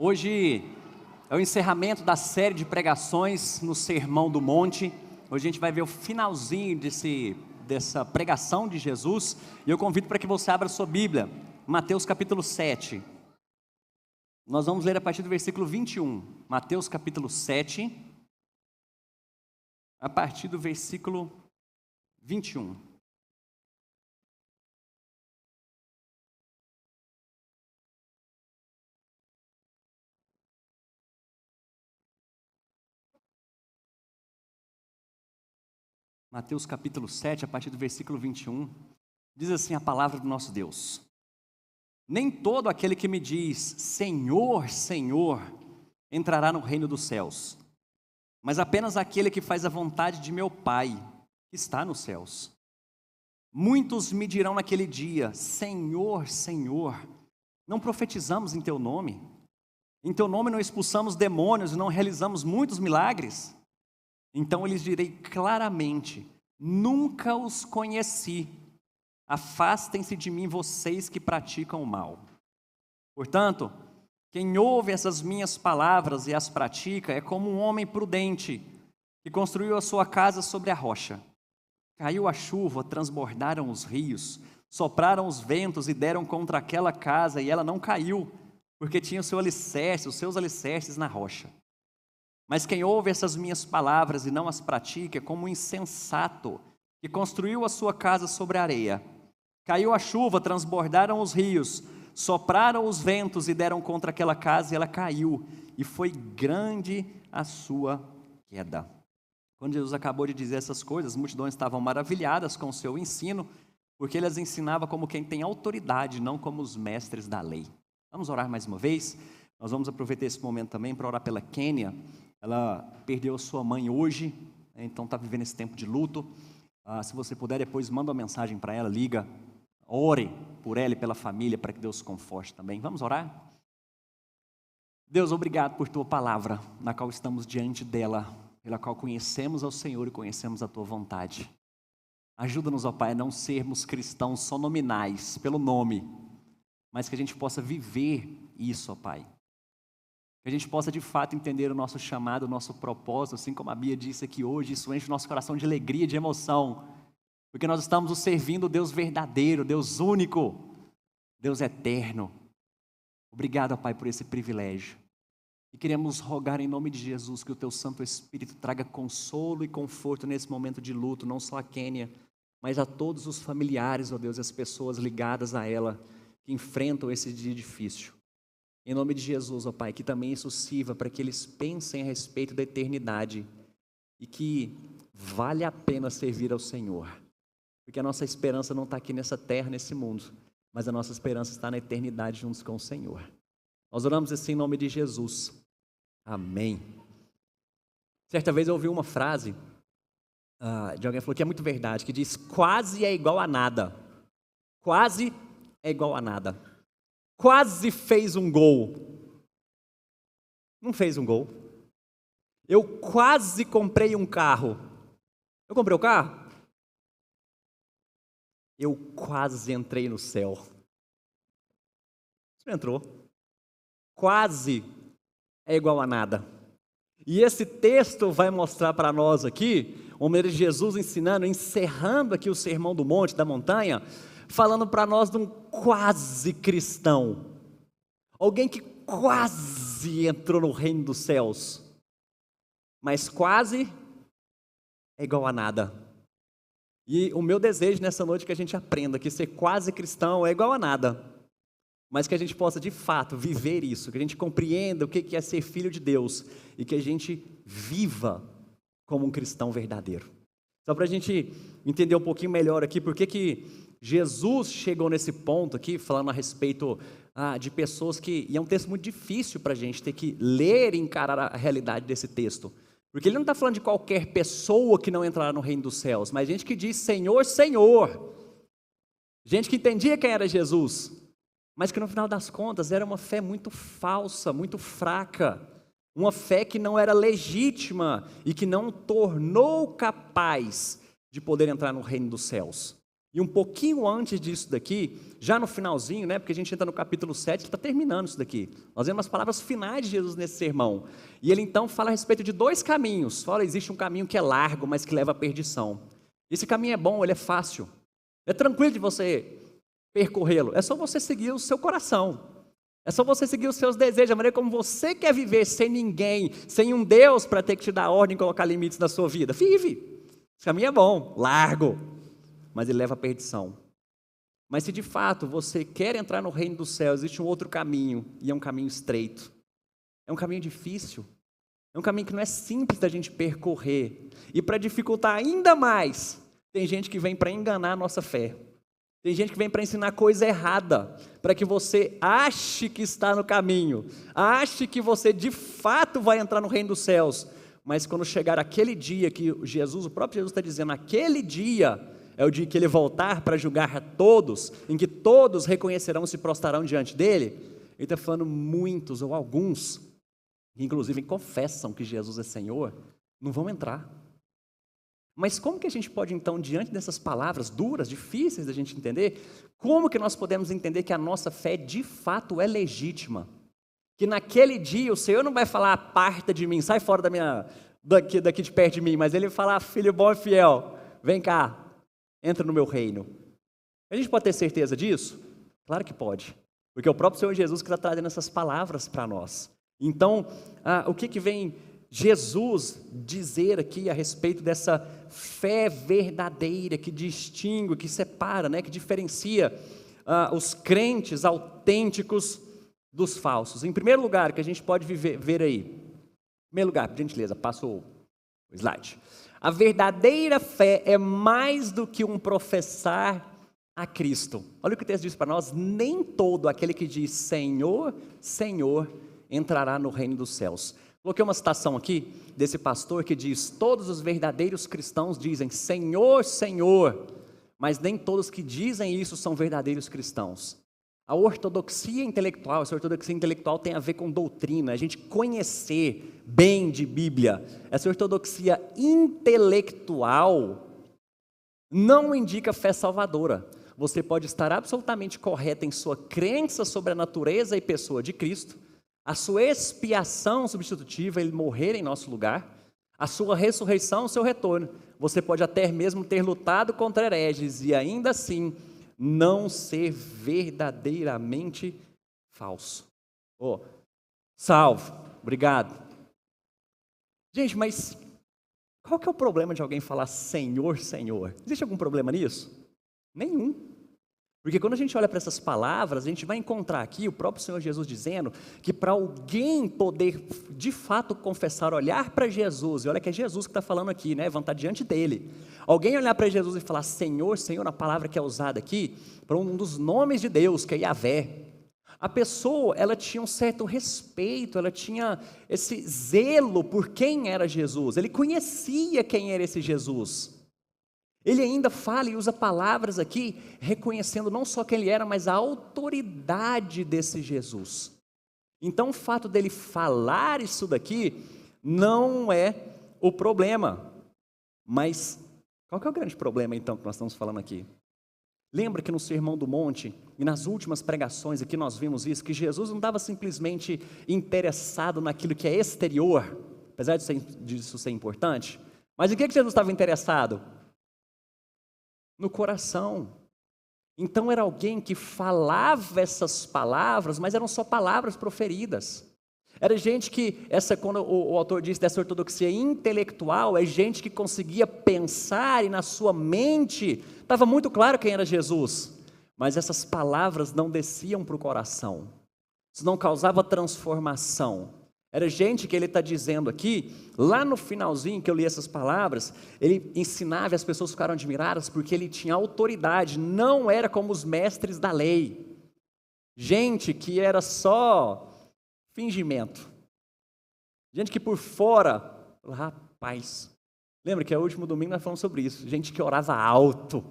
Hoje é o encerramento da série de pregações no Sermão do Monte. Hoje a gente vai ver o finalzinho dessa pregação de Jesus. E eu convido para que você abra a sua Bíblia, Mateus capítulo 7. Nós vamos ler a partir do versículo 21. Mateus capítulo 7, a partir do versículo 21. Mateus capítulo 7, a partir do versículo 21, diz assim a palavra do nosso Deus: Nem todo aquele que me diz, Senhor, Senhor, entrará no reino dos céus, mas apenas aquele que faz a vontade de meu Pai, que está nos céus. Muitos me dirão naquele dia, Senhor, Senhor, não profetizamos em Teu nome? Em Teu nome não expulsamos demônios e não realizamos muitos milagres? Então eu lhes direi claramente, nunca os conheci, afastem-se de mim vocês que praticam o mal. Portanto, quem ouve essas minhas palavras e as pratica é como um homem prudente, que construiu a sua casa sobre a rocha. Caiu a chuva, transbordaram os rios, sopraram os ventos e deram contra aquela casa e ela não caiu, porque tinha os seus alicerces na rocha. Mas quem ouve essas minhas palavras e não as pratica é como um insensato que construiu a sua casa sobre a areia. Caiu a chuva, transbordaram os rios, sopraram os ventos e deram contra aquela casa e ela caiu. E foi grande a sua queda. Quando Jesus acabou de dizer essas coisas, as multidões estavam maravilhadas com o seu ensino, porque ele as ensinava como quem tem autoridade, não como os mestres da lei. Vamos orar mais uma vez? Nós vamos aproveitar esse momento também para orar pela Kênia. Ela perdeu sua mãe hoje, então está vivendo esse tempo de luto. Se você puder, depois manda uma mensagem para ela, liga, ore por ela e pela família, para que Deus conforte também. Vamos orar? Deus, obrigado por Tua palavra, na qual estamos diante dela, pela qual conhecemos ao Senhor e conhecemos a Tua vontade. Ajuda-nos, ó Pai, a não sermos cristãos só nominais, pelo nome, mas que a gente possa viver isso, ó Pai. Que a gente possa de fato entender o nosso chamado, o nosso propósito, assim como a Bia disse aqui hoje, isso enche o nosso coração de alegria, de emoção, porque nós estamos servindo o Deus verdadeiro, Deus único, Deus eterno. Obrigado, ó Pai, por esse privilégio. E queremos rogar em nome de Jesus que o Teu Santo Espírito traga consolo e conforto nesse momento de luto, não só a Kênia, mas a todos os familiares, ó Deus, e as pessoas ligadas a ela, que enfrentam esse dia difícil. Em nome de Jesus, ó Pai, que também isso sirva para que eles pensem a respeito da eternidade e que vale a pena servir ao Senhor, porque a nossa esperança não está aqui nessa terra, nesse mundo, mas a nossa esperança está na eternidade juntos com o Senhor. Nós oramos assim em nome de Jesus. Amém. Certa vez eu ouvi uma frase de alguém que falou que é muito verdade, que diz, quase é igual a nada. Quase é igual a nada. Quase fez um gol. Não fez um gol. Eu quase comprei um carro. Eu comprei o carro? Eu quase entrei no céu. Você entrou. Quase é igual a nada. E esse texto vai mostrar para nós aqui, o maneira de Jesus ensinando, encerrando aqui o Sermão do Monte, da montanha, falando para nós de um quase cristão, alguém que quase entrou no reino dos céus, mas quase é igual a nada. E o meu desejo nessa noite é que a gente aprenda que ser quase cristão é igual a nada, mas que a gente possa de fato viver isso, que a gente compreenda o que é ser filho de Deus e que a gente viva como um cristão verdadeiro. Só para a gente entender um pouquinho melhor aqui, por que Jesus chegou nesse ponto aqui, falando a respeito de pessoas que... E é um texto muito difícil para a gente ter que ler e encarar a realidade desse texto. Porque ele não está falando de qualquer pessoa que não entrará no reino dos céus, mas gente que diz Senhor, Senhor. Gente que entendia quem era Jesus, mas que no final das contas era uma fé muito falsa, muito fraca. Uma fé que não era legítima e que não tornou capaz de poder entrar no reino dos céus. E um pouquinho antes disso daqui, já no finalzinho, né, porque a gente entra no capítulo 7, que está terminando isso daqui. Nós vemos as palavras finais de Jesus nesse sermão. E ele então fala a respeito de dois caminhos. Fala, existe um caminho que é largo, mas que leva à perdição. Esse caminho é bom, ele é fácil. É tranquilo de você percorrê-lo. É só você seguir o seu coração. É só você seguir os seus desejos, a maneira como você quer viver sem ninguém, sem um Deus para ter que te dar ordem e colocar limites na sua vida. Vive. Esse caminho é bom, largo, mas ele leva à perdição. Mas se de fato você quer entrar no reino dos céus, existe um outro caminho, e é um caminho estreito. É um caminho difícil. É um caminho que não é simples da gente percorrer. E para dificultar ainda mais, tem gente que vem para enganar a nossa fé. Tem gente que vem para ensinar coisa errada, para que você ache que está no caminho, ache que você de fato vai entrar no reino dos céus. Mas quando chegar aquele dia que Jesus, o próprio Jesus está dizendo, aquele dia é o dia que ele voltar para julgar a todos, em que todos reconhecerão e se prostrarão diante dele. Ele está falando muitos ou alguns, que inclusive confessam que Jesus é Senhor, não vão entrar. Mas como que a gente pode então, diante dessas palavras duras, difíceis da gente entender, como que nós podemos entender que a nossa fé de fato é legítima? Que naquele dia o Senhor não vai falar, aparta de mim, sai fora daqui de perto de mim, mas Ele vai falar, filho bom e fiel, vem cá, entra no meu reino. A gente pode ter certeza disso? Claro que pode, porque é o próprio Senhor Jesus que está trazendo essas palavras para nós. Então, o que vem Jesus dizer aqui a respeito dessa fé verdadeira que distingue, que separa, né, que diferencia os crentes autênticos dos falsos? Em primeiro lugar, que a gente pode ver aí, em primeiro lugar, por gentileza, passa o slide. A verdadeira fé é mais do que um professar a Cristo. Olha o que o texto diz para nós: nem todo aquele que diz Senhor, Senhor, entrará no reino dos céus. Coloquei uma citação aqui desse pastor que diz: todos os verdadeiros cristãos dizem Senhor, Senhor, mas nem todos que dizem isso são verdadeiros cristãos. A ortodoxia intelectual, essa ortodoxia intelectual tem a ver com doutrina, a gente conhecer bem de Bíblia. Essa ortodoxia intelectual não indica fé salvadora. Você pode estar absolutamente correto em sua crença sobre a natureza e pessoa de Cristo, a sua expiação substitutiva, ele morrer em nosso lugar, a sua ressurreição, o seu retorno. Você pode até mesmo ter lutado contra hereges e ainda assim não ser verdadeiramente falso. Salvo, obrigado. Gente, mas qual que é o problema de alguém falar Senhor, Senhor? Existe algum problema nisso? Nenhum. Porque quando a gente olha para essas palavras, a gente vai encontrar aqui o próprio Senhor Jesus dizendo que para alguém poder de fato confessar, olhar para Jesus, e olha que é Jesus que está falando aqui, né? Vão estar diante dele. Alguém olhar para Jesus e falar Senhor, Senhor, a palavra que é usada aqui, para um dos nomes de Deus, que é Yahvé. A pessoa, ela tinha um certo respeito, ela tinha esse zelo por quem era Jesus, ele conhecia quem era esse Jesus. Ele ainda fala e usa palavras aqui, reconhecendo não só quem ele era, mas a autoridade desse Jesus. Então o fato dele falar isso daqui não é o problema. Mas qual que é o grande problema então que nós estamos falando aqui? Lembra que no Sermão do Monte e nas últimas pregações aqui nós vimos isso, que Jesus não estava simplesmente interessado naquilo que é exterior, apesar disso ser importante, mas em que Jesus estava interessado? No coração. Então era alguém que falava essas palavras, mas eram só palavras proferidas. Era gente que, quando o autor diz dessa ortodoxia intelectual, é gente que conseguia pensar e na sua mente estava muito claro quem era Jesus, mas essas palavras não desciam para o coração, isso não causava transformação. Era gente que ele está dizendo aqui, lá no finalzinho que eu li essas palavras, ele ensinava e as pessoas ficaram admiradas porque ele tinha autoridade, não era como os mestres da lei. Gente que era só fingimento. Gente que por fora, rapaz, lembra que no último domingo nós falamos sobre isso, gente que orava alto,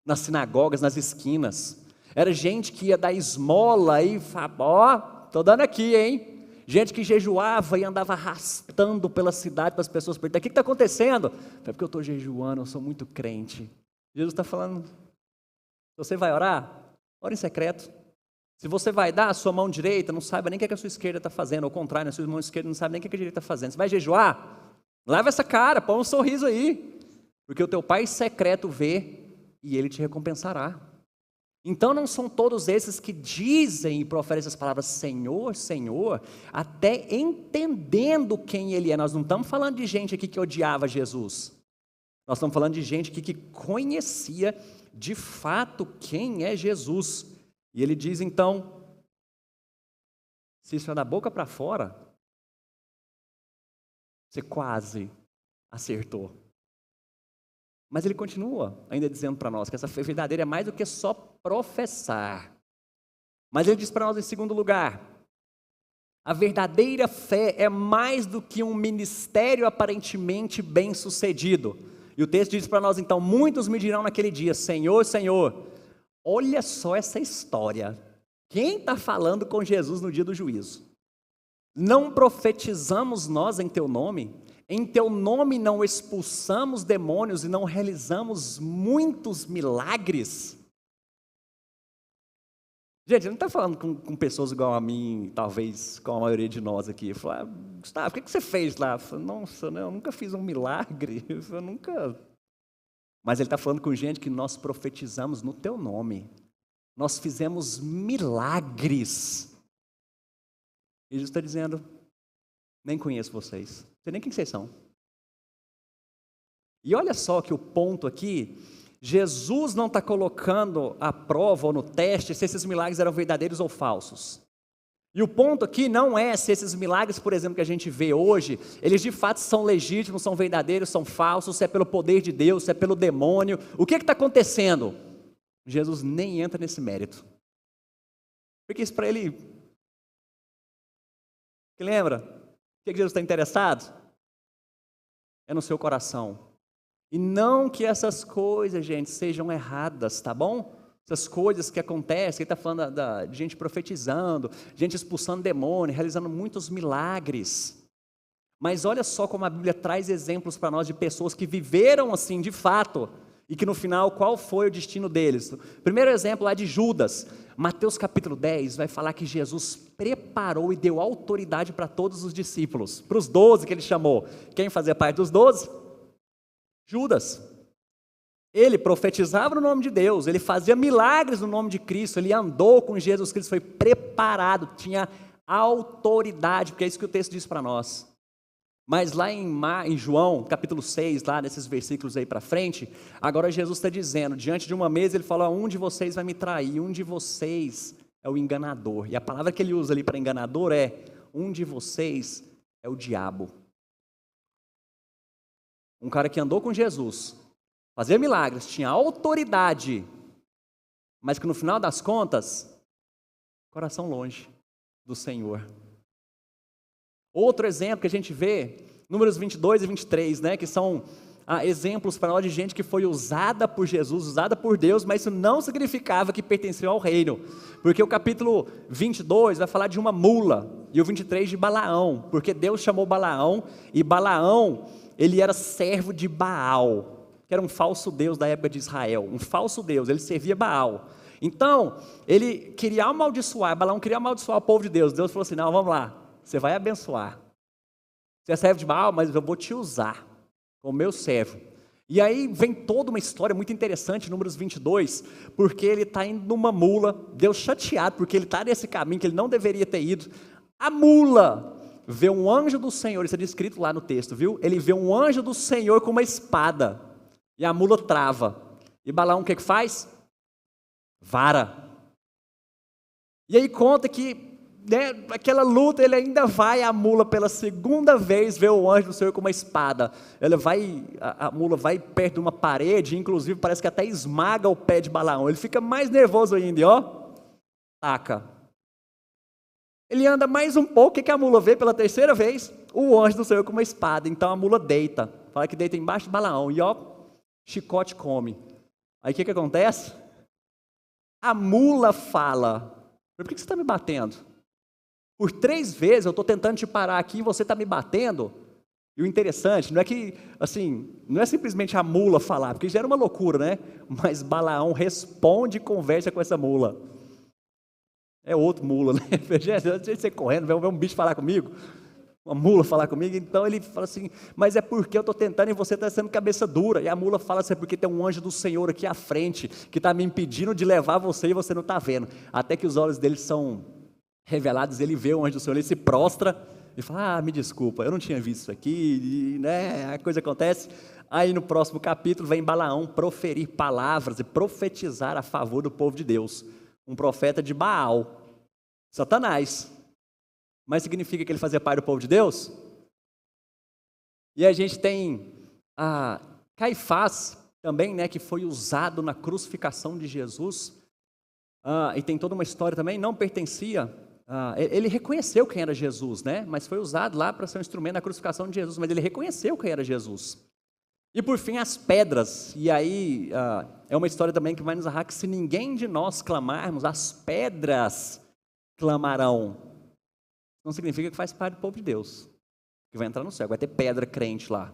nas sinagogas, nas esquinas. Era gente que ia dar esmola e falava, estou dando aqui, hein? Gente que jejuava e andava arrastando pela cidade para as pessoas perguntarem: o que está acontecendo? É porque eu estou jejuando, eu sou muito crente. Jesus está falando, Se você vai orar, ora em secreto. Se você vai dar a sua mão direita, não saiba nem o que a sua esquerda está fazendo, ao contrário, a sua mão esquerda não sabe nem o que a direita está fazendo. Você vai jejuar? Lava essa cara, põe um sorriso aí, porque o teu Pai secreto vê e Ele te recompensará. Então não são todos esses que dizem e proferem essas palavras Senhor, Senhor, até entendendo quem Ele é. Nós não estamos falando de gente aqui que odiava Jesus. Nós estamos falando de gente aqui que conhecia de fato quem é Jesus. E Ele diz então, se isso é da boca para fora, você quase acertou. Mas Ele continua ainda dizendo para nós que essa fé verdadeira é mais do que só professar. Mas Ele diz para nós em segundo lugar, a verdadeira fé é mais do que um ministério aparentemente bem sucedido. E o texto diz para nós então, muitos me dirão naquele dia, Senhor, Senhor, olha só essa história. Quem está falando com Jesus no dia do juízo? Não profetizamos nós em teu nome? Em teu nome não expulsamos demônios e não realizamos muitos milagres? Gente, ele não está falando com pessoas igual a mim, talvez com a maioria de nós aqui. Ele falou, Gustavo, o que você fez lá? Eu falei, nossa, eu nunca fiz um milagre. Eu nunca... Mas ele está falando com gente que nós profetizamos no teu nome. Nós fizemos milagres. E Jesus está dizendo, nem conheço vocês. Não sei nem quem vocês são. E olha só que o ponto aqui, Jesus não está colocando à prova ou no teste se esses milagres eram verdadeiros ou falsos. E o ponto aqui não é se esses milagres, por exemplo, que a gente vê hoje, eles de fato são legítimos, são verdadeiros, são falsos, se é pelo poder de Deus, se é pelo demônio. O que está acontecendo? Jesus nem entra nesse mérito. Porque isso para ele... Que lembra? O que Jesus está interessado? É no seu coração. E não que essas coisas, gente, sejam erradas, tá bom? Essas coisas que acontecem, ele está falando de gente profetizando, gente expulsando demônio, realizando muitos milagres. Mas olha só como a Bíblia traz exemplos para nós de pessoas que viveram assim de fato, e que no final, qual foi o destino deles? O primeiro exemplo lá de Judas, Mateus capítulo 10, vai falar que Jesus preparou e deu autoridade para todos os discípulos, para os 12 que ele chamou. Quem fazia parte dos 12? Judas. Ele profetizava no nome de Deus, ele fazia milagres no nome de Cristo, ele andou com Jesus Cristo, foi preparado, tinha autoridade, porque é isso que o texto diz para nós. Mas lá em João, capítulo 6, lá nesses versículos aí para frente, agora Jesus está dizendo, diante de uma mesa, ele fala, um de vocês vai me trair, um de vocês é o enganador. E a palavra que ele usa ali para enganador é, um de vocês é o diabo. Um cara que andou com Jesus, fazia milagres, tinha autoridade, mas que no final das contas, coração longe do Senhor. Outro exemplo que a gente vê, números 22 e 23, né, que são exemplos para nós de gente que foi usada por Jesus, usada por Deus, mas isso não significava que pertencia ao reino, porque o capítulo 22 vai falar de uma mula, e o 23 de Balaão, porque Deus chamou Balaão, e Balaão, ele era servo de Baal, que era um falso deus da época de Israel, um falso deus, ele servia Baal. Então, ele queria amaldiçoar, Balaão queria amaldiçoar o povo de Deus. Deus falou assim, não, vamos lá, você vai abençoar. Você é servo de Baal, mas eu vou te usar como meu servo. E aí vem toda uma história muito interessante, números 22, porque ele está indo numa mula, Deus chateado, porque ele está nesse caminho que ele não deveria ter ido. A mula vê um anjo do Senhor, isso é descrito lá no texto, viu? Ele vê um anjo do Senhor com uma espada, e a mula trava. E Balaão o que faz? Vara. E aí conta que, né, aquela luta, ele ainda vai, a mula pela segunda vez vê o anjo do Senhor com uma espada. A mula vai perto de uma parede, inclusive parece que até esmaga o pé de Balaão. Ele fica mais nervoso ainda, e ó, taca. Ele anda mais um pouco, o que a mula vê pela terceira vez? O anjo do Senhor com uma espada. Então a mula deita, fala que deita embaixo de Balaão, e ó, chicote come. Aí o que acontece? A mula fala, por que você está me batendo? Por 3 vezes eu estou tentando te parar aqui e você está me batendo? E o interessante não é que, assim, não é simplesmente a mula falar, porque já era uma loucura, né? Mas Balaão responde e conversa com essa mula. É outro mula, né? Antes de você correndo, ver um bicho falar comigo, uma mula falar comigo, então ele fala assim, mas é porque eu estou tentando e você está sendo cabeça dura. E a mula fala assim, é porque tem um anjo do Senhor aqui à frente, que está me impedindo de levar você e você não está vendo. Até que os olhos dele são revelados, ele vê o anjo do Senhor, ele se prostra, e fala, me desculpa, eu não tinha visto isso aqui, e, né, a coisa acontece. Aí no próximo capítulo vem Balaão proferir palavras e profetizar a favor do povo de Deus. Um profeta de Baal, Satanás. Mas significa que ele fazia parte do povo de Deus? E a gente tem Caifás também, né, que foi usado na crucificação de Jesus. E tem toda uma história também, não pertencia... ele reconheceu quem era Jesus, né? Mas foi usado lá para ser um instrumento na crucificação de Jesus, mas ele reconheceu quem era Jesus. E por fim as pedras, e aí é uma história também que vai nos narrar que se ninguém de nós clamarmos, as pedras clamarão. Não significa que faz parte do povo de Deus, que vai entrar no céu, vai ter pedra crente lá.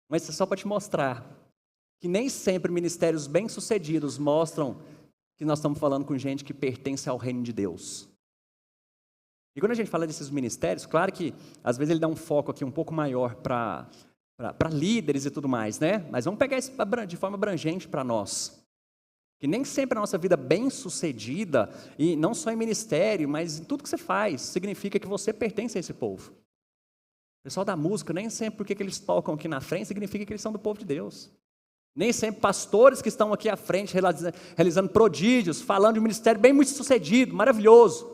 Mas isso é só para te mostrar que nem sempre ministérios bem-sucedidos mostram que nós estamos falando com gente que pertence ao reino de Deus. E quando a gente fala desses ministérios, claro que às vezes ele dá um foco aqui um pouco maior para líderes e tudo mais, né? Mas vamos pegar isso de forma abrangente para nós. Que nem sempre a nossa vida bem-sucedida, e não só em ministério, mas em tudo que você faz, significa que você pertence a esse povo. O pessoal da música, nem sempre porque eles tocam aqui na frente, significa que eles são do povo de Deus. Nem sempre pastores que estão aqui à frente, realizando prodígios, falando de um ministério bem muito sucedido, maravilhoso,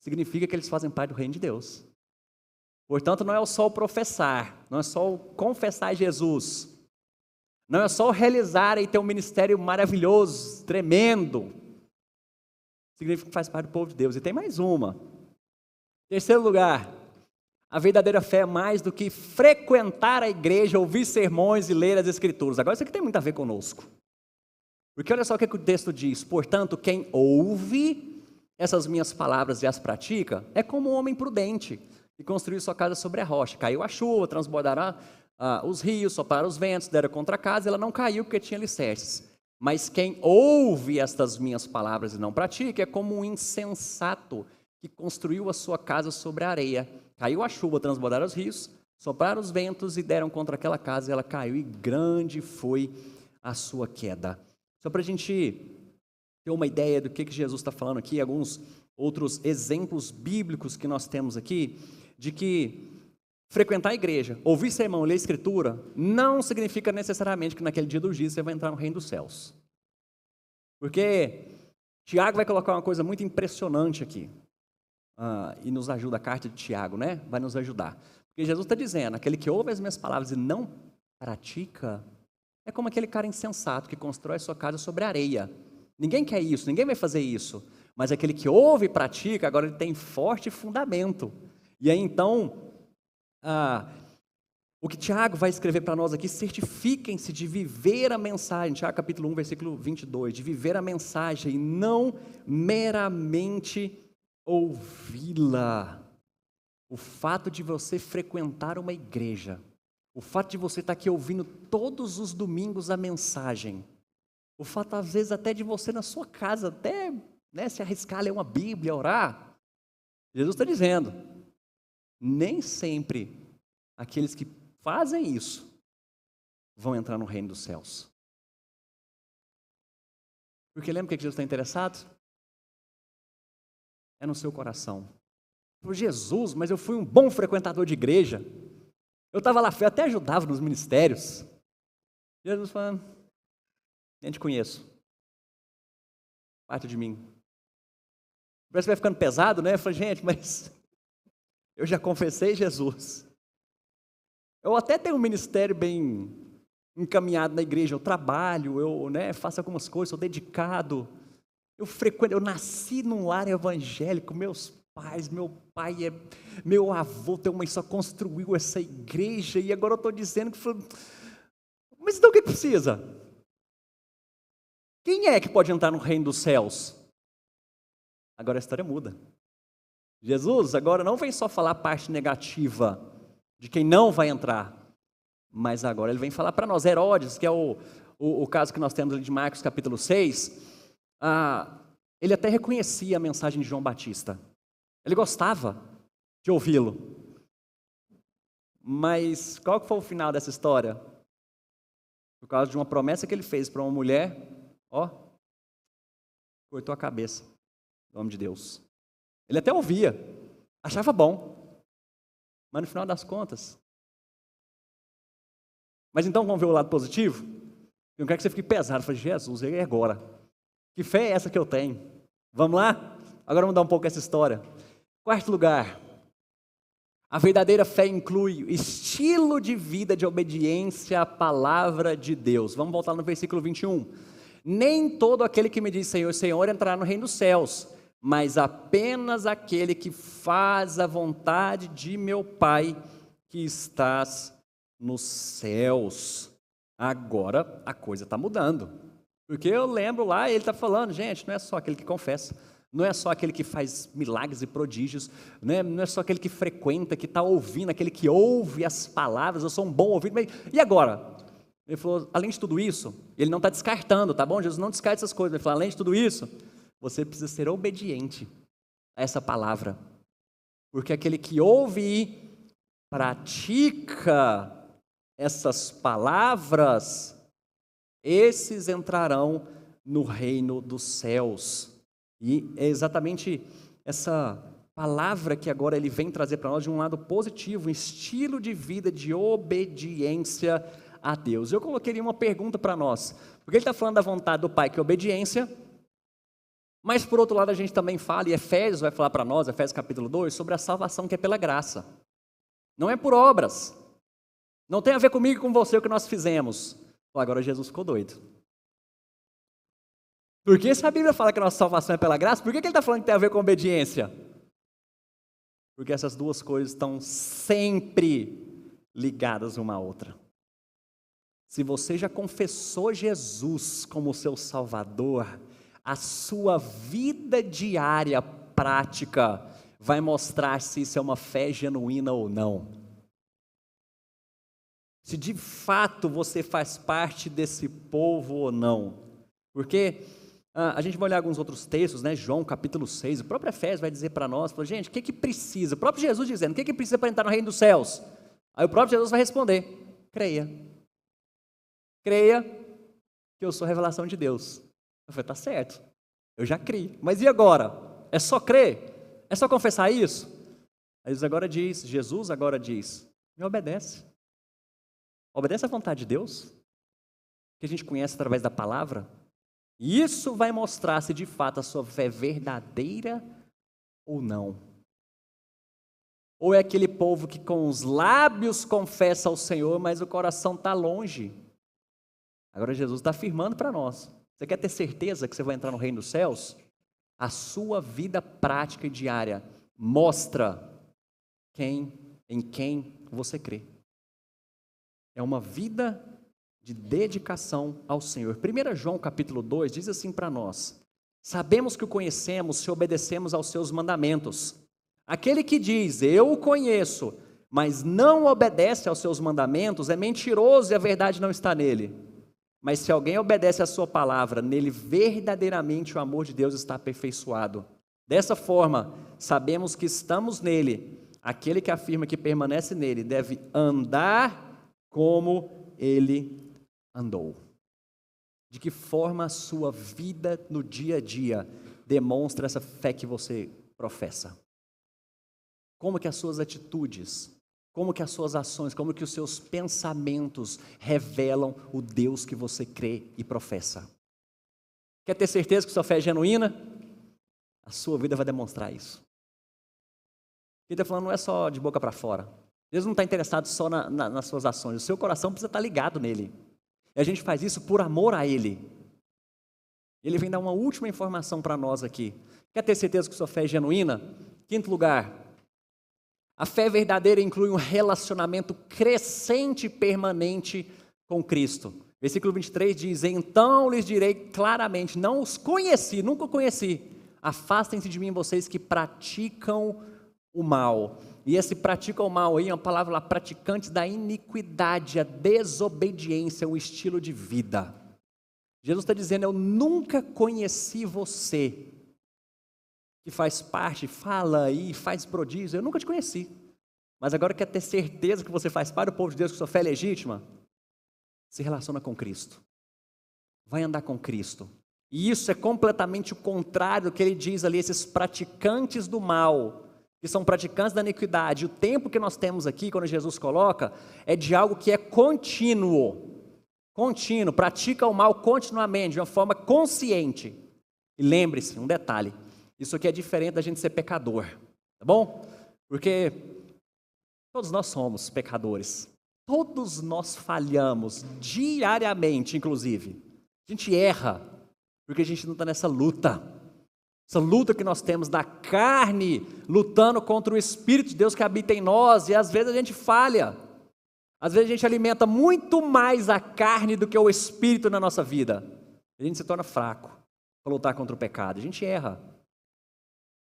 significa que eles fazem parte do reino de Deus. Portanto, não é só o professar, não é só o confessar Jesus, não é só o realizar e ter um ministério maravilhoso, tremendo, significa que faz parte do povo de Deus. E tem mais uma. Terceiro lugar, a verdadeira fé é mais do que frequentar a igreja, ouvir sermões e ler as escrituras. Agora isso aqui tem muito a ver conosco. Porque olha só o que o texto diz, portanto, quem ouve essas minhas palavras e as pratica, é como um homem prudente, que construiu sua casa sobre a rocha. Caiu a chuva, transbordará os rios, sopraram os ventos, deram contra a casa, e ela não caiu porque tinha alicerces. Mas quem ouve estas minhas palavras e não pratica, é como um insensato, que construiu a sua casa sobre a areia. Caiu a chuva, transbordaram os rios, sopraram os ventos e deram contra aquela casa, e ela caiu, e grande foi a sua queda. Só para a gente ter uma ideia do que Jesus está falando aqui, alguns outros exemplos bíblicos que nós temos aqui, de que frequentar a igreja, ouvir sermão, ler a escritura, não significa necessariamente que naquele dia do juízo você vai entrar no reino dos céus. Porque Tiago vai colocar uma coisa muito impressionante aqui, e nos ajuda, a carta de Tiago, né? Vai nos ajudar. Porque Jesus está dizendo, aquele que ouve as minhas palavras e não pratica, é como aquele cara insensato que constrói sua casa sobre areia. Ninguém quer isso, ninguém vai fazer isso. Mas aquele que ouve e pratica, agora ele tem forte fundamento. E aí então, o que Tiago vai escrever para nós aqui, certifiquem-se de viver a mensagem, Tiago capítulo 1, versículo 22, de viver a mensagem e não meramente ouvi-la. O fato de você frequentar uma igreja, o fato de você estar aqui ouvindo todos os domingos a mensagem, o fato às vezes até de você na sua casa, até se arriscar a ler uma Bíblia, orar, Jesus está dizendo, nem sempre aqueles que fazem isso vão entrar no reino dos céus. Porque lembra que Jesus está interessado? É no seu coração. Por Jesus, mas eu fui um bom frequentador de igreja. Eu estava lá, eu até ajudava nos ministérios. Jesus falando, nem te conheço. Parte de mim. Parece que vai ficando pesado, né? Eu falei, gente, mas eu já confessei Jesus. Eu até tenho um ministério bem encaminhado na igreja, eu trabalho, eu faço algumas coisas, sou dedicado. Eu nasci num lar evangélico, meus pais, meu pai, meu avô, tem uma mãe só construiu essa igreja, e agora eu estou dizendo que... Mas então o que precisa? Quem é que pode entrar no reino dos céus? Agora a história muda. Jesus agora não vem só falar a parte negativa de quem não vai entrar. Mas agora ele vem falar para nós. Herodes, que é o caso que nós temos ali de Marcos capítulo 6, ele até reconhecia a mensagem de João Batista. Ele gostava de ouvi-lo. Mas qual que foi o final dessa história? Por causa de uma promessa que ele fez para uma mulher, cortou a cabeça, em nome de Deus. Ele até ouvia, achava bom, mas no final das contas. Mas então vamos ver o lado positivo? Eu não quero que você fique pesado. Eu falei, Jesus, e agora? Que fé é essa que eu tenho? Vamos lá? Agora vamos mudar um pouco essa história. Quarto lugar, a verdadeira fé inclui o estilo de vida de obediência à palavra de Deus. Vamos voltar no versículo 21. Nem todo aquele que me diz Senhor, Senhor entrará no reino dos céus, mas apenas aquele que faz a vontade de meu Pai que estás nos céus. Agora a coisa está mudando. Porque eu lembro lá, ele está falando, gente, não é só aquele que confessa, não é só aquele que faz milagres e prodígios, não é só aquele que frequenta, que está ouvindo, aquele que ouve as palavras, eu sou um bom ouvido, mas e agora? Ele falou, além de tudo isso, ele não está descartando, tá bom? Jesus não descarta essas coisas, ele falou, além de tudo isso, você precisa ser obediente a essa palavra, porque aquele que ouve e pratica essas palavras, esses entrarão no reino dos céus. E é exatamente essa palavra que agora ele vem trazer para nós de um lado positivo, um estilo de vida de obediência a Deus. Eu coloquei uma pergunta para nós, porque ele está falando da vontade do Pai, que é obediência, mas por outro lado a gente também fala, e Efésios vai falar para nós, Efésios capítulo 2, sobre a salvação que é pela graça. Não é por obras, não tem a ver comigo e com você o que nós fizemos. Agora Jesus ficou doido. Porque se a Bíblia fala que a nossa salvação é pela graça, por que ele está falando que tem a ver com obediência? Porque essas duas coisas estão sempre ligadas uma à outra. Se você já confessou Jesus como seu Salvador, a sua vida diária prática vai mostrar se isso é uma fé genuína ou não. Se de fato você faz parte desse povo ou não. Porque a gente vai olhar alguns outros textos, João capítulo 6, o próprio Efésios vai dizer para nós, gente, o que precisa? O próprio Jesus dizendo, o que precisa para entrar no reino dos céus? Aí o próprio Jesus vai responder, creia. Creia que eu sou a revelação de Deus. Eu falei, tá certo, eu já criei. Mas e agora? É só crer? É só confessar isso? Aí Jesus agora diz, me obedece. Obedece à vontade de Deus, que a gente conhece através da palavra. E isso vai mostrar se de fato a sua fé é verdadeira ou não. Ou é aquele povo que com os lábios confessa ao Senhor, mas o coração está longe. Agora Jesus está afirmando para nós. Você quer ter certeza que você vai entrar no reino dos céus? A sua vida prática e diária mostra em quem você crê. É uma vida de dedicação ao Senhor. 1 João capítulo 2 diz assim para nós, sabemos que o conhecemos se obedecemos aos seus mandamentos. Aquele que diz, eu o conheço, mas não obedece aos seus mandamentos, é mentiroso e a verdade não está nele. Mas se alguém obedece à sua palavra, nele verdadeiramente o amor de Deus está aperfeiçoado. Dessa forma, sabemos que estamos nele. Aquele que afirma que permanece nele deve andar como ele andou. De que forma a sua vida no dia a dia demonstra essa fé que você professa? Como que as suas atitudes, como que as suas ações, como que os seus pensamentos revelam o Deus que você crê e professa? Quer ter certeza que sua fé é genuína? A sua vida vai demonstrar isso. Quem está falando não é só de boca para fora. Deus não está interessado só nas suas ações, o seu coração precisa estar ligado nele. E a gente faz isso por amor a Ele. Ele vem dar uma última informação para nós aqui. Quer ter certeza que sua fé é genuína? Quinto lugar, a fé verdadeira inclui um relacionamento crescente e permanente com Cristo. Versículo 23 diz, então lhes direi claramente, não os conheci, nunca conheci. Afastem-se de mim vocês que praticam o mal. E esse pratica o mal aí é uma palavra lá, praticantes da iniquidade, a desobediência, um estilo de vida. Jesus está dizendo, eu nunca conheci você, que faz parte, fala aí, faz prodígio, eu nunca te conheci. Mas agora quer ter certeza que você faz parte do povo de Deus, que sua fé é legítima? Se relaciona com Cristo. Vai andar com Cristo. E isso é completamente o contrário do que ele diz ali, esses praticantes do mal, que são praticantes da iniquidade. O tempo que nós temos aqui, quando Jesus coloca, é de algo que é contínuo. Contínuo, pratica o mal continuamente, de uma forma consciente. E lembre-se, um detalhe, isso aqui é diferente da gente ser pecador, tá bom? Porque todos nós somos pecadores. Todos nós falhamos, diariamente, inclusive. A gente erra, porque a gente não está nessa luta. Essa luta que nós temos da carne, lutando contra o Espírito de Deus que habita em nós, e às vezes a gente falha. Às vezes a gente alimenta muito mais a carne do que o Espírito na nossa vida. A gente se torna fraco para lutar contra o pecado, a gente erra.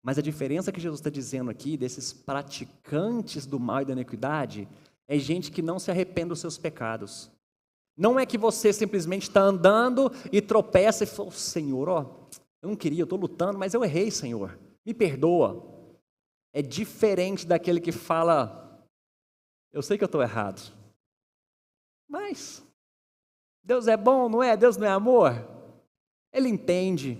Mas a diferença que Jesus está dizendo aqui, desses praticantes do mal e da iniquidade, é gente que não se arrepende dos seus pecados. Não é que você simplesmente está andando e tropeça e fala, Senhor, ó, eu não queria, eu estou lutando, mas eu errei, Senhor, me perdoa. É diferente daquele que fala, eu sei que eu estou errado, mas Deus é bom, não é? Deus não é amor? Ele entende.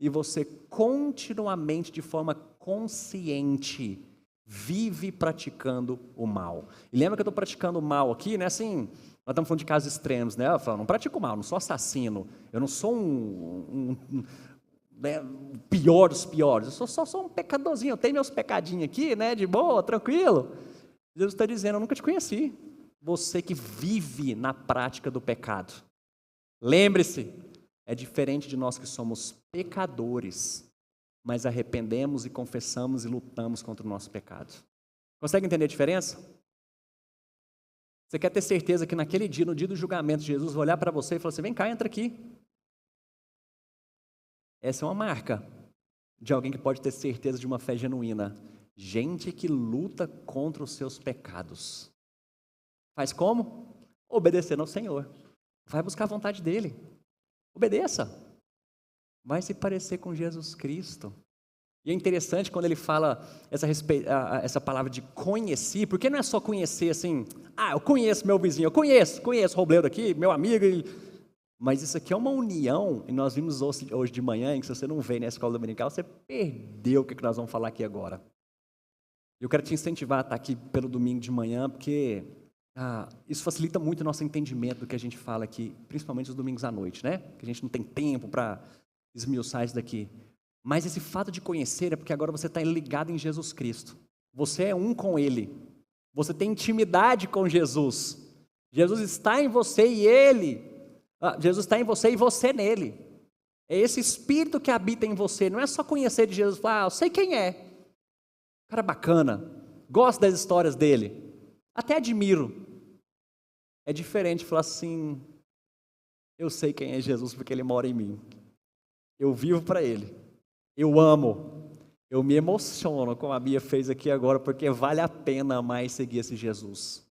E você continuamente, de forma consciente, vive praticando o mal. E lembra que eu estou praticando o mal aqui, né? Assim, nós estamos falando de casos extremos, né? Eu falo, não pratico o mal, não sou assassino, eu não sou né, o pior dos piores, eu só sou um pecadorzinho, eu tenho meus pecadinhos aqui, né? De boa, tranquilo. Jesus está dizendo, eu nunca te conheci. Você que vive na prática do pecado. Lembre-se, é diferente de nós que somos pecadores, mas arrependemos e confessamos e lutamos contra o nosso pecado. Consegue entender a diferença? Você quer ter certeza que naquele dia, no dia do julgamento, Jesus vai olhar para você e falar assim, vem cá, entra aqui. Essa é uma marca de alguém que pode ter certeza de uma fé genuína. Gente que luta contra os seus pecados. Faz como? Obedecendo ao Senhor. Vai buscar a vontade dEle. Obedeça. Vai se parecer com Jesus Cristo. E é interessante quando ele fala essa palavra de conhecer, porque não é só conhecer assim, eu conheço meu vizinho, eu conheço o Robledo aqui, meu amigo, mas isso aqui é uma união, e nós vimos hoje de manhã, em que se você não veio na escola dominical, você perdeu o que nós vamos falar aqui agora. Eu quero te incentivar a estar aqui pelo domingo de manhã, porque isso facilita muito o nosso entendimento do que a gente fala aqui, principalmente os domingos à noite, né? Que a gente não tem tempo para esmiuçar isso daqui. Mas esse fato de conhecer é porque agora você está ligado em Jesus Cristo. Você é um com Ele. Você tem intimidade com Jesus. Jesus está em você e Jesus está em você e você nele. É esse Espírito que habita em você. Não é só conhecer de Jesus e falar, eu sei quem é. Cara bacana. Gosto das histórias dele. Até admiro. É diferente falar assim, eu sei quem é Jesus porque Ele mora em mim. Eu vivo para Ele. Eu amo. Eu me emociono, como a Bia fez aqui agora, porque vale a pena mais seguir esse Jesus.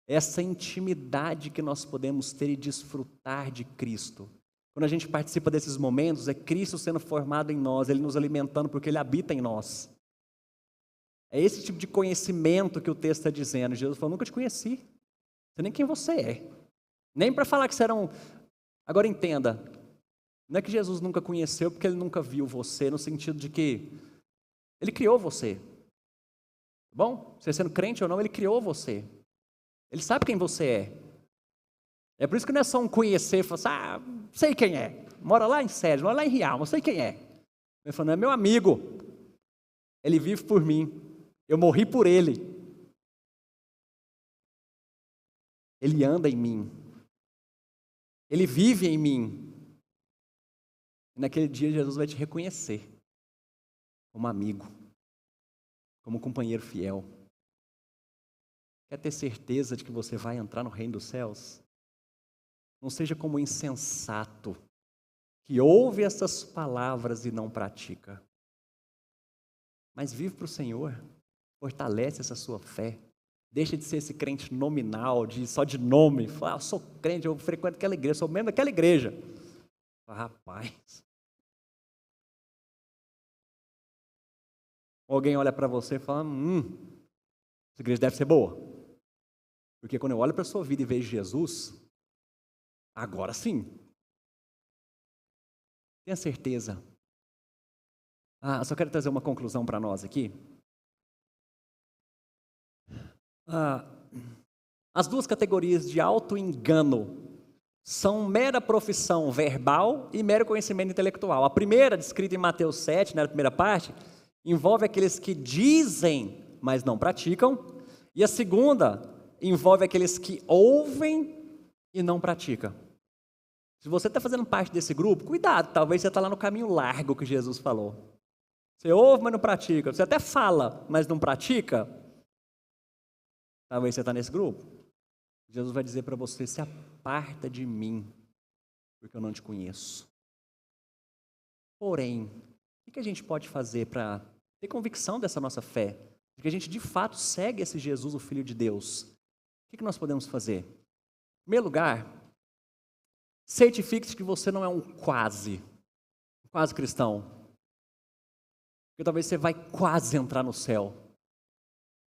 Essa intimidade que nós podemos ter e desfrutar de Cristo. Quando a gente participa desses momentos, é Cristo sendo formado em nós, Ele nos alimentando porque Ele habita em nós. É esse tipo de conhecimento que o texto está dizendo. Jesus falou, nunca te conheci. Não sei nem quem você é. Nem para falar que você era um... Agora entenda, não é que Jesus nunca conheceu porque Ele nunca viu você, no sentido de que Ele criou você. Tá bom? Você sendo crente ou não, Ele criou você. Ele sabe quem você é. É por isso que não é só um conhecer, falar assim, sei quem é. Mora lá em Sérgio, mora lá em Rialma, sei quem é. Ele falou, não, é meu amigo. Ele vive por mim. Eu morri por Ele. Ele anda em mim. Ele vive em mim. E naquele dia Jesus vai te reconhecer como amigo, como companheiro fiel. Quer ter certeza de que você vai entrar no reino dos céus? Não seja como o insensato, que ouve essas palavras e não pratica. mas vive para o Senhor, fortalece essa sua fé. Deixa de ser esse crente nominal, só de nome. Fala, eu sou crente, eu frequento aquela igreja, sou membro daquela igreja. Fala, rapaz. Alguém olha para você e fala, essa igreja deve ser boa. Porque quando eu olho para a sua vida e vejo Jesus, agora sim. Tenha certeza. Eu só quero trazer uma conclusão para nós aqui. As duas categorias de auto-engano são mera profissão verbal e mero conhecimento intelectual. A primeira, descrita em Mateus 7, na primeira parte, envolve aqueles que dizem, mas não praticam. E a segunda envolve aqueles que ouvem e não praticam. Se você está fazendo parte desse grupo, cuidado, talvez você está lá no caminho largo que Jesus falou. Você ouve, mas não pratica. Você até fala, mas não pratica. Talvez você está nesse grupo. Jesus vai dizer para você, se aparta de mim, porque eu não te conheço. Porém, o que a gente pode fazer para ter convicção dessa nossa fé? De que a gente de fato segue esse Jesus, o Filho de Deus. O que nós podemos fazer? Em primeiro lugar, certifique-se que você não é um quase cristão. Porque talvez você vai quase entrar no céu.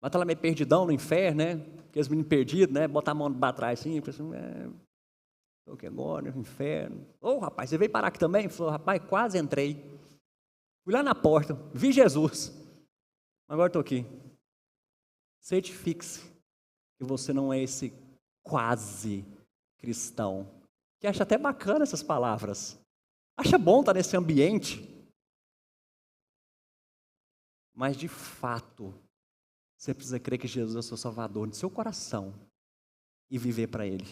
Vai estar lá meio perdidão no inferno, né? Aqueles meninos perdidos, né? Botar a mão para trás assim, estou aqui agora, no inferno. Rapaz, você veio parar aqui também? Falou, rapaz, quase entrei. Fui lá na porta, vi Jesus. Agora estou aqui. Certifique-se que você não é esse quase cristão. Que acha até bacana essas palavras. Acha bom estar nesse ambiente. Mas de fato, você precisa crer que Jesus é o seu Salvador, no seu coração, e viver para Ele.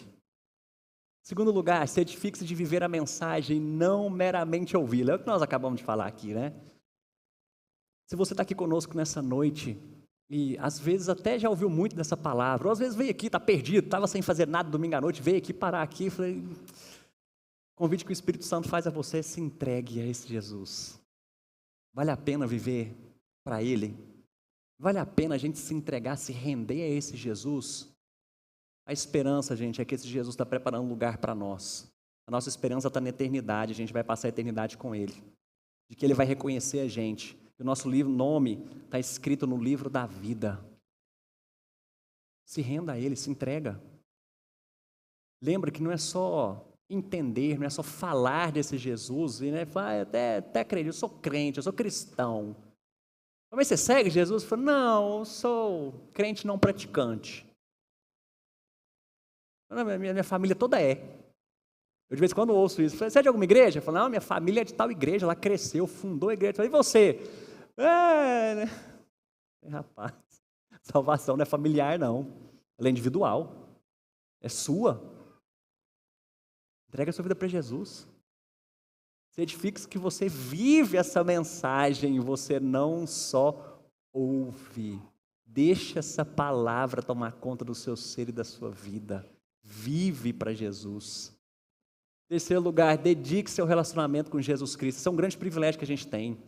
Segundo lugar, certifique-se de viver a mensagem, não meramente ouvi-la. É o que nós acabamos de falar aqui, né? Se você está aqui conosco nessa noite, e às vezes até já ouviu muito dessa palavra, ou às vezes veio aqui, está perdido, estava sem fazer nada domingo à noite, veio aqui parar aqui, falei, convite que o Espírito Santo faz a você, se entregue a esse Jesus. Vale a pena viver para Ele? Vale a pena a gente se entregar, se render a esse Jesus? A esperança, gente, é que esse Jesus está preparando um lugar para nós. A nossa esperança está na eternidade, a gente vai passar a eternidade com Ele. De que Ele vai reconhecer a gente. O nosso nome está escrito no livro da vida. Se renda a Ele, se entrega. Lembra que não é só entender, não é só falar desse Jesus, e até acredito, eu sou crente, eu sou cristão. Mas você segue Jesus? Fala, não, eu sou crente não praticante. Minha família toda é. Eu de vez em quando ouço isso. Você é de alguma igreja? Eu falo, não, minha família é de tal igreja, ela cresceu, fundou a igreja. Eu falo, e você? Né? Rapaz, salvação não é familiar, não. Ela é individual. É sua. Entrega a sua vida para Jesus. Certifique-se que você vive essa mensagem, você não só ouve. Deixa essa palavra tomar conta do seu ser e da sua vida. Vive para Jesus. Terceiro lugar, dedique-se ao relacionamento com Jesus Cristo. Isso é um grande privilégio que a gente tem,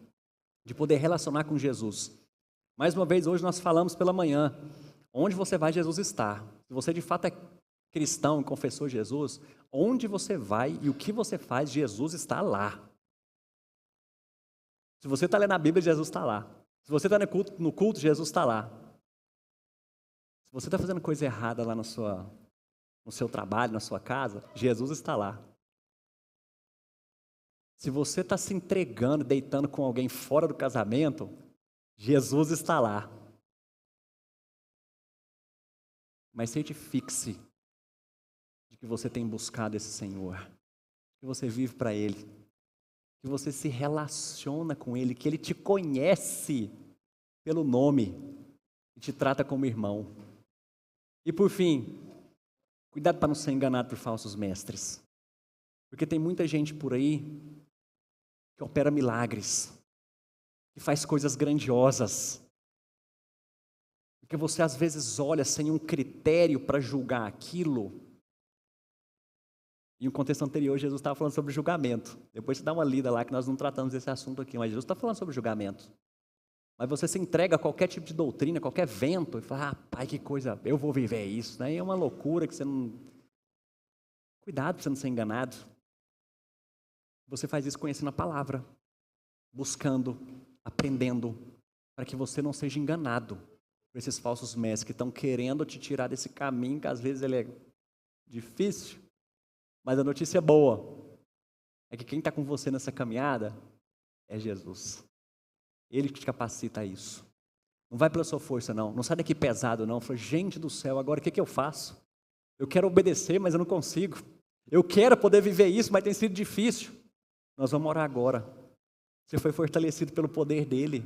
de poder relacionar com Jesus. Mais uma vez, hoje nós falamos pela manhã, onde você vai, Jesus está. Se você de fato é cristão e confessou Jesus, onde você vai e o que você faz, Jesus está lá. Se você está lendo a Bíblia, Jesus está lá. Se você está no culto, Jesus está lá. Se você está fazendo coisa errada lá no seu trabalho, na sua casa, Jesus está lá. Se você está se entregando, deitando com alguém fora do casamento, Jesus está lá. Mas certifique-se de que você tem buscado esse Senhor, que você vive para Ele, que você se relaciona com Ele, que Ele te conhece pelo nome e te trata como irmão. E por fim, cuidado para não ser enganado por falsos mestres, porque tem muita gente por aí que opera milagres, que faz coisas grandiosas, porque você às vezes olha sem um critério para julgar aquilo. Em um contexto anterior, Jesus estava falando sobre julgamento. Depois você dá uma lida lá, que nós não tratamos desse assunto aqui, mas Jesus está falando sobre julgamento. Mas você se entrega a qualquer tipo de doutrina, qualquer vento, e fala, pai, que coisa, eu vou viver isso. Né? É uma loucura que você não... Cuidado para você não ser enganado. Você faz isso conhecendo a palavra, buscando, aprendendo, para que você não seja enganado por esses falsos mestres que estão querendo te tirar desse caminho, que às vezes ele é difícil, mas a notícia boa é que quem está com você nessa caminhada é Jesus. Ele que te capacita a isso. Não vai pela sua força, não. Não sai daqui pesado, não. Fala, gente do céu, agora o que eu faço? Eu quero obedecer, mas eu não consigo. Eu quero poder viver isso, mas tem sido difícil. Nós vamos orar agora. Você foi fortalecido pelo poder dele.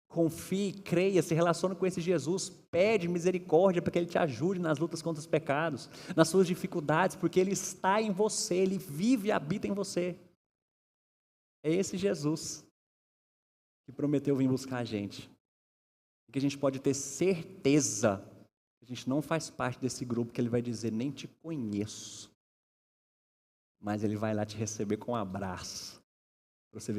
Confie, creia, se relacione com esse Jesus. Pede misericórdia para que ele te ajude nas lutas contra os pecados, nas suas dificuldades, porque ele está em você, ele vive e habita em você. É esse Jesus que prometeu vir buscar a gente. E que a gente pode ter certeza que a gente não faz parte desse grupo que ele vai dizer, nem te conheço. Mas ele vai lá te receber com um abraço, para você viver